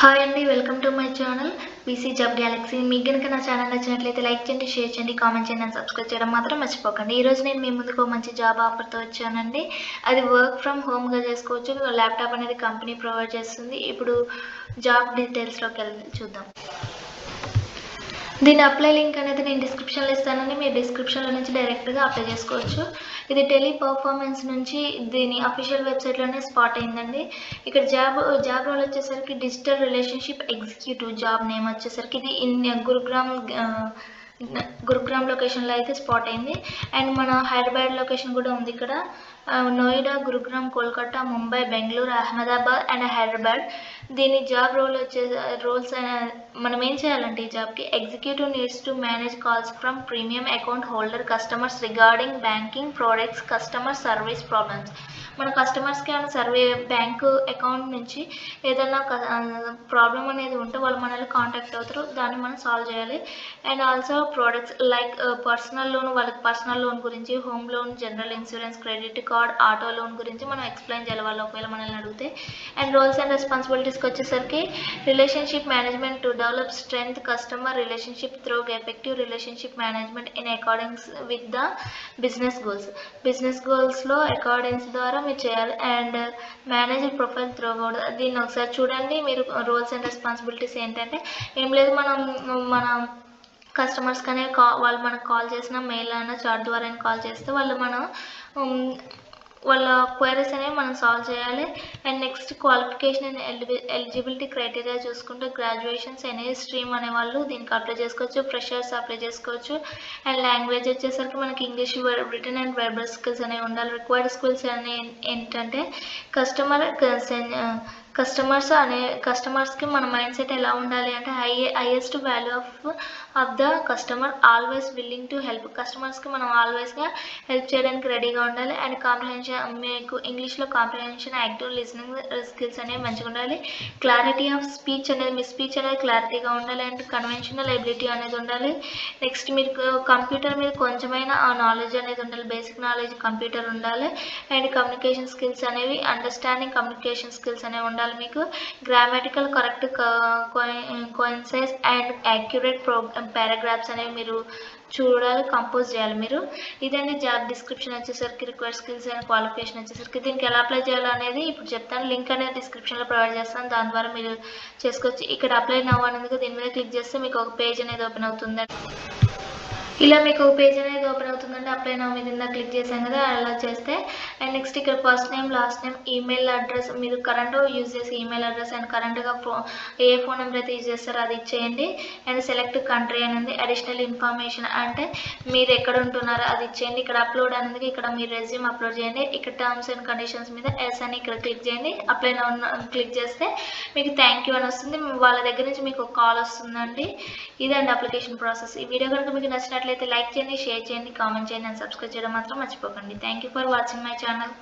Hi అండి. Welcome to my channel VC job Galaxy. మీకు గనుక నా ఛానల్ నచ్చినట్లయితే లైక్ చేయండి, షేర్ చేయండి, కామెంట్ చేయండి అండ్ సబ్స్క్రైబ్ చేయడం మాత్రం మర్చిపోకండి. ఈరోజు నేను మీ ముందుకు ఒక మంచి జాబ్ ఆఫర్తో వచ్చానండి. అది వర్క్ ఫ్రమ్ హోమ్గా చేసుకోవచ్చు. ల్యాప్టాప్ అనేది కంపెనీ ప్రొవైడ్ చేస్తుంది. ఇప్పుడు జాబ్ డీటెయిల్స్లోకి చూద్దాం. దీని అప్లై లింక్ అనేది నేను డిస్క్రిప్షన్లో ఇస్తానండి. మీరు డిస్క్రిప్షన్లో నుంచి డైరెక్ట్గా అప్లై చేసుకోవచ్చు. ఇది టెలి పర్ఫార్మెన్స్ నుంచి దీని అఫీషియల్ వెబ్సైట్లోనే స్పాట్ అయిందండి. ఇక్కడ జాబ్ రోల్ వచ్చేసరికి digital relationship executive. Job name వచ్చేసరికి ఇది గురుగ్రామ్ లొకేషన్లో అయితే స్పాట్ అయింది. అండ్ మన హైదరాబాద్ లొకేషన్ కూడా ఉంది ఇక్కడ. నోయిడా, గురుగ్రామ్, కోల్కతా, ముంబై, బెంగళూరు, అహ్మదాబాద్ అండ్ హైదరాబాద్. దీని జాబ్ రోల్స్ మనం ఏం చేయాలంటే ఈ జాబ్కి executive needs to manage calls from premium account holder customers regarding banking products customer service problems. మన కస్టమర్స్కి ఏమైనా బ్యాంకు అకౌంట్ నుంచి ఏదైనా ప్రాబ్లం అనేది ఉంటే వాళ్ళు మనల్ని కాంటాక్ట్ అవుతారు. దాన్ని మనం సాల్వ్ చేయాలి. And also products like personal loan, వాళ్ళకి పర్సనల్ లోన్ గురించి, home loan, general insurance, credit card, auto loan గురించి మనం ఎక్స్ప్లెయిన్ చేయాలి వాళ్ళు ఒకవేళ మనల్ని అడిగితే. అండ్ రోల్స్ అండ్ రెస్పాన్సిబిలిటీస్కి వచ్చేసరికి relationship management to develop strength customer relationship through effective relationship management in accordings with the business గోల్స్లో అకార్డింగ్స్ ద్వారా మీరు చేయాలి. అండ్ మేనేజర్ ప్రొఫైల్ త్రూ కూడా దీన్ని ఒకసారి చూడండి. మీరు రోల్స్ అండ్ రెస్పాన్సిబిలిటీస్ ఏంటంటే ఏం లేదు, మన కస్టమర్స్ కానీ వాళ్ళు మనకు కాల్ చేసిన మెయిల్ అయినా చాట్ ద్వారా కాల్ చేస్తే వాళ్ళ క్వైరీస్ అనేవి మనం సాల్వ్ చేయాలి. And next qualification and eligibility criteria చూసుకుంటే గ్రాడ్యుయేషన్స్ ఎనీ స్ట్రీమ్ అనే వాళ్ళు దీనికి అప్లై చేసుకోవచ్చు. ఫ్రెషర్స్ అప్లై చేసుకోవచ్చు. అండ్ లాంగ్వేజ్ వచ్చేసరికి మనకి English, written and verbal skills అనేవి ఉండాలి. రిక్వైర్డ్ స్కిల్స్ అనేవి ఏంటంటే కస్టమర్స్కి మన మైండ్ సెట్ ఎలా ఉండాలి అంటే highest value of the customer, always willing to help. కస్టమర్స్కి మనం ఆల్వేస్గా హెల్ప్ చేయడానికి రెడీగా ఉండాలి. అండ్ మీకు ఇంగ్లీష్లో కాంప్రిహెన్షన్, యాక్టివ్ లిజనింగ్ స్కిల్స్ అనేవి మంచిగా ఉండాలి. క్లారిటీ ఆఫ్ స్పీచ్ అనేది, మీ స్పీచ్ అనేది క్లారిటీగా ఉండాలి. అండ్ కన్వెన్షనల్ ఎబిలిటీ అనేది ఉండాలి. నెక్స్ట్ మీకు కంప్యూటర్ మీద కొంచెమైనా నాలెడ్జ్ అనేది ఉండాలి. బేసిక్ నాలెడ్జ్ కంప్యూటర్ ఉండాలి. అండ్ కమ్యూనికేషన్ స్కిల్స్ అనేవి, అండర్స్టాండింగ్ కమ్యూనికేషన్ స్కిల్స్ అనేవి ఉండాలి. మీకు grammatical correct concise and accurate paragraphs అనేవి మీరు చూడాలి, కంపోజ్ చేయాలి మీరు. ఇదండి జాబ్ డిస్క్రిప్షన్ వచ్చేసరికి. రిక్వైర్డ్ స్కిల్స్ అండ్ క్వాలిఫికేషన్ వచ్చేసరికి దీనికి ఎలా అప్లై చేయాలి అనేది ఇప్పుడు చెప్తాను. లింక్ అనేది డిస్క్రిప్షన్లో ప్రొవైడ్ చేస్తాను. దాని ద్వారా మీరు చేసుకోవచ్చు. ఇక్కడ అప్లై నవ్ అనేది దీని మీద క్లిక్ చేస్తే మీకు ఒక పేజ్ అనేది ఓపెన్ అవుతుంది. ఇలా మీకు ఒక పేజ్ అనేది ఓపెన్ అవుతుందండి. అప్లై నవ్ మీద క్లిక్ చేసాం కదా, అలా చేస్తే. అండ్ నెక్స్ట్ ఇక్కడ first name, last name, email address, మీరు కరెంట్ యూజ్ చేసే ఈమెయిల్ అడ్రస్ అండ్ కరెంట్గా ఏ ఫోన్ నెంబర్ అయితే యూజ్ చేస్తారో అది ఇచ్చేయండి. అండ్ సెలెక్ట్ కంట్రీ అనేది అడిషనల్ ఇన్ఫర్మేషన్ అంటే మీరు ఎక్కడ ఉంటున్నారో అది ఇచ్చేయండి. ఇక్కడ అప్లోడ్ అనేది ఇక్కడ మీరు రెజ్యూమ్ అప్లోడ్ చేయండి. ఇక్కడ టర్మ్స్ అండ్ కండిషన్స్ మీద ఎస్ అని ఇక్కడ క్లిక్ చేయండి. అప్లై నవ్ క్లిక్ చేస్తే మీకు థ్యాంక్ యూ అని వస్తుంది. వాళ్ళ దగ్గర నుంచి మీకు ఒక కాల్ వస్తుందండి. ఇదండి అప్లికేషన్ ప్రాసెస్. ఈ వీడియో కనుక మీకు నచ్చినట్లయితే లైక్ చేయండి, షేర్ చేయండి, కామెంట్ చేయండి అండ్ సబ్స్క్రైబ్ చేయడం మాత్రం మర్చిపోకండి. Thank you for watching my channel.